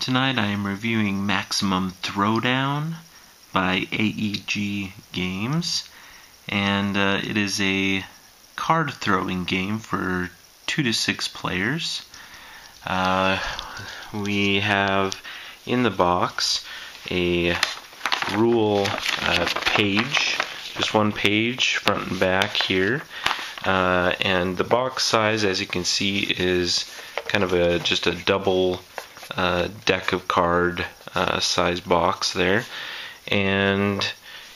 Tonight I am reviewing Maximum Throwdown by AEG Games, and it is a card throwing game for 2 to 6 players. We have in the box a rule page, just one page, front and back here, and the box size, as you can see, is kind of just a double deck of card size box there, and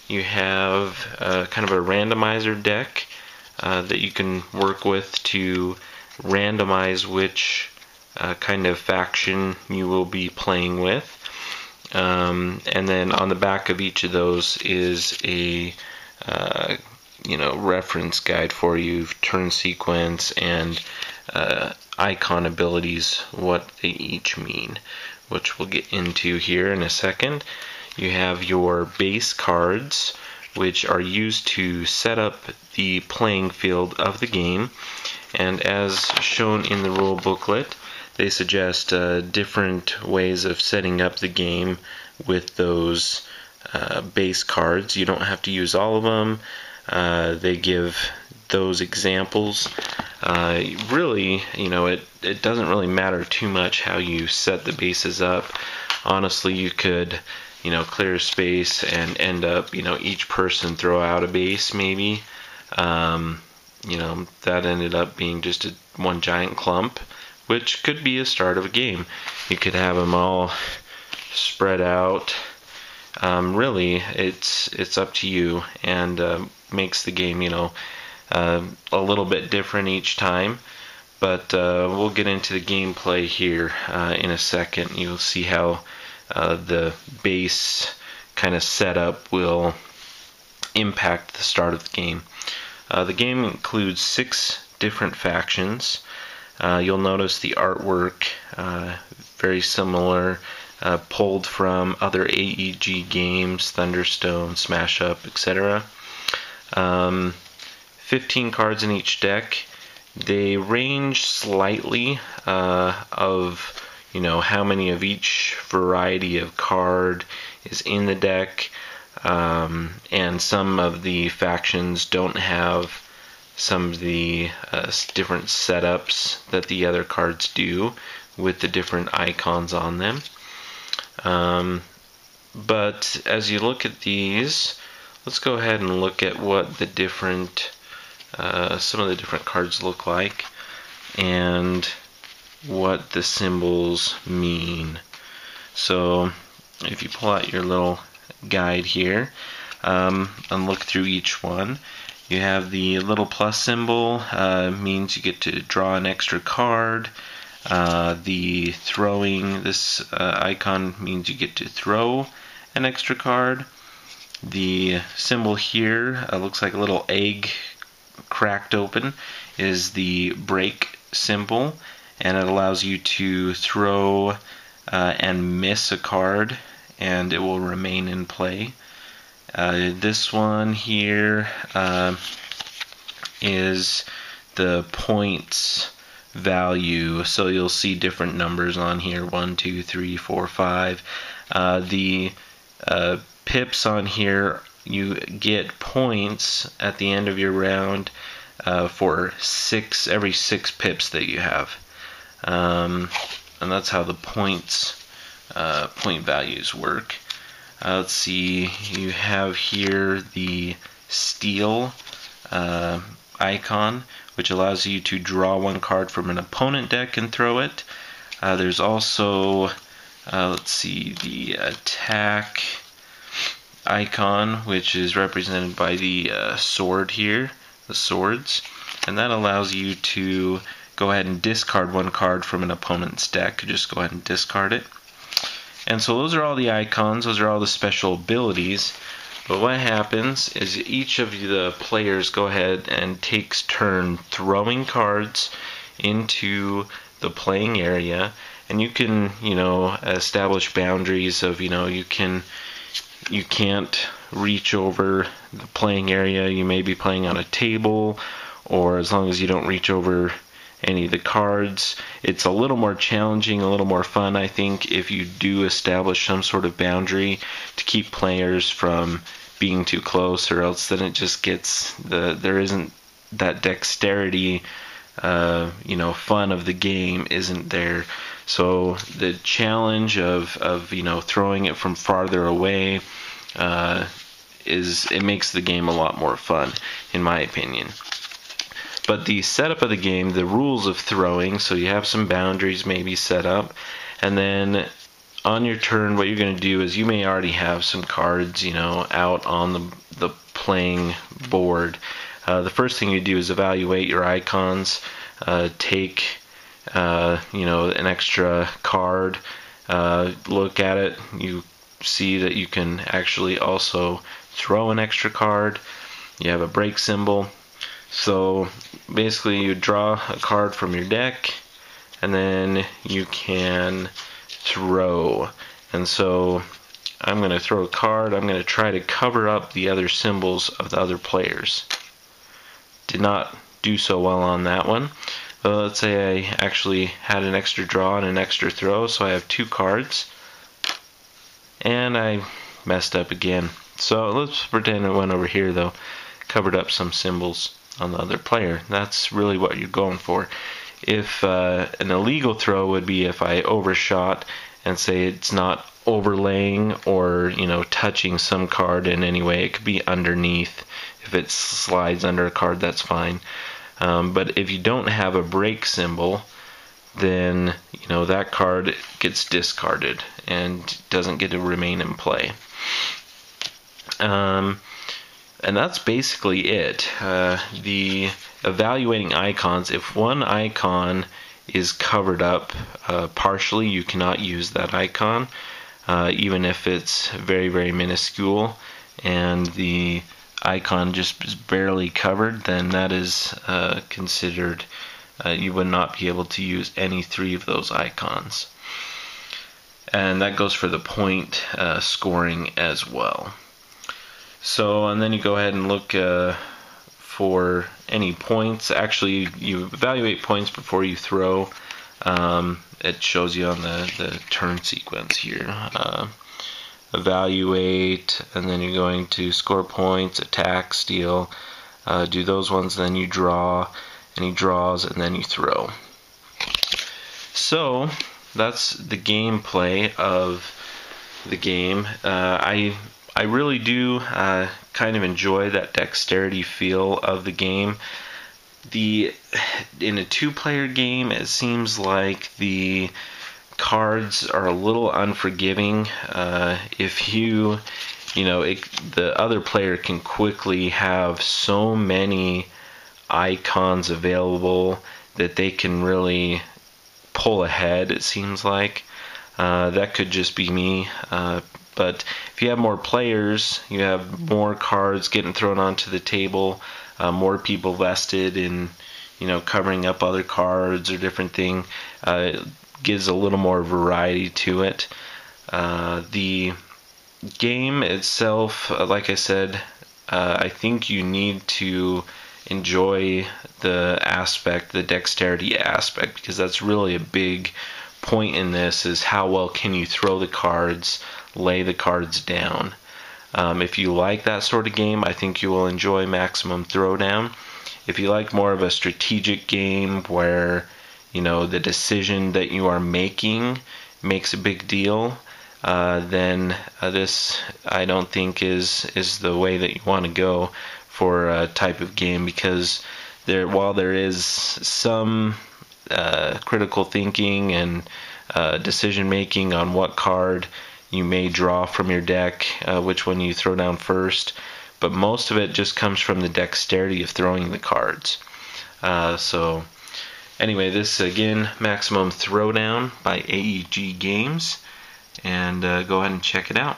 you have kind of a randomizer deck that you can work with to randomize which kind of faction you will be playing with. And then on the back of each of those is a reference guide for you, turn sequence and icon abilities, what they each mean, which we'll get into here in a second. You have your base cards, which are used to set up the playing field of the game, and as shown in the rule booklet, they suggest different ways of setting up the game with those base cards. You don't have to use all of them. They give those examples. Really, it doesn't really matter too much how you set the bases up. Honestly, you could, clear space and end up, each person throw out a base maybe. That ended up being just one giant clump, which could be a start of a game. You could have them all spread out. Really, it's up to you, and makes the game, a little bit different each time. But we'll get into the gameplay here in a second. You'll see how the base kind of setup will impact the start of the game. The game includes 6 different factions. You'll notice the artwork very similar, pulled from other AEG games, Thunderstone, Smash Up, etc. 15 cards in each deck. They range slightly of how many of each variety of card is in the deck, and some of the factions don't have some of the different setups that the other cards do with the different icons on them. But as you look at these, let's go ahead and look at what the different some of the different cards look like and what the symbols mean. So if you pull out your little guide here and look through each one, you have the little plus symbol, means you get to draw an extra card. The throwing, this icon means you get to throw an extra card. The symbol here looks like a little egg cracked open, is the break symbol, and it allows you to throw and miss a card and it will remain in play. This one here is the points value, so you'll see different numbers on here, 1, 2, 3, 4, 5. The pips on here, you get points at the end of your round for every 6 pips that you have, and that's how the point values work. Let's see, you have here the steel icon, which allows you to draw one card from an opponent deck and throw it. There's also, let's see, the attack icon, which is represented by the sword here, the swords, and that allows you to go ahead and discard one card from an opponent's deck. Just go ahead and discard it. And so those are all the icons, those are all the special abilities. But what happens is each of the players go ahead and takes turn throwing cards into the playing area, and you can, establish boundaries of, you can't reach over the playing area. You may be playing on a table, or as long as you don't reach over any of the cards. It's a little more challenging, a little more fun, I think, if you do establish some sort of boundary to keep players from being too close, or else then it just gets there isn't that dexterity, fun of the game isn't there. So the challenge of throwing it from farther away it makes the game a lot more fun, in my opinion. But the setup of the game, the rules of throwing, so you have some boundaries maybe set up, and then on your turn, what you're going to do is you may already have some cards, out on the playing board. The first thing you do is evaluate your icons, take an extra card, look at it, you see that you can actually also throw an extra card. You have a break symbol. So basically you draw a card from your deck, and then you can throw. And so I'm going to throw a card. I'm going to try to cover up the other symbols of the other players. Did not do so well on that one. Let's say I actually had an extra draw and an extra throw, so I have 2 cards. And I messed up again. So let's pretend it went over here though. Covered up some symbols on the other player. That's really what you're going for. If an illegal throw would be if I overshot and say it's not overlaying or touching some card in any way. It could be underneath. If it slides under a card, that's fine. But if you don't have a break symbol, then that card gets discarded and doesn't get to remain in play. And that's basically it. The evaluating icons, if one icon is covered up partially, you cannot use that icon, even if it's very, very minuscule, and the icon just is barely covered, then that is considered, you would not be able to use any 3 of those icons. And that goes for the point scoring as well. So, and then you go ahead and look for any points. Actually, you evaluate points before you throw. It shows you on the turn sequence here. Evaluate, and then you're going to score points, attack, steal, do those ones, then you draw, and he draws, and then you throw. So, that's the gameplay of the game. I really do kind of enjoy that dexterity feel of the game. In a 2-player game, it seems like the cards are a little unforgiving. If the other player can quickly have so many icons available that they can really pull ahead, it seems like. That could just be me. But if you have more players, you have more cards getting thrown onto the table, more people vested in, covering up other cards or different thing. It gives a little more variety to it. The game itself, like I said, I think you need to enjoy the dexterity aspect, because that's really a big point in this, is how well can you throw the cards, lay the cards down. If you like that sort of game, I think you will enjoy Maximum Throwdown. If you like more of a strategic game where the decision that you are making makes a big deal, then this I don't think is the way that you want to go for a type of game, because while there is some critical thinking and decision making on what card you may draw from your deck, which one you throw down first, but most of it just comes from the dexterity of throwing the cards. So anyway, this again, Maximum Throwdown by AEG Games, and go ahead and check it out.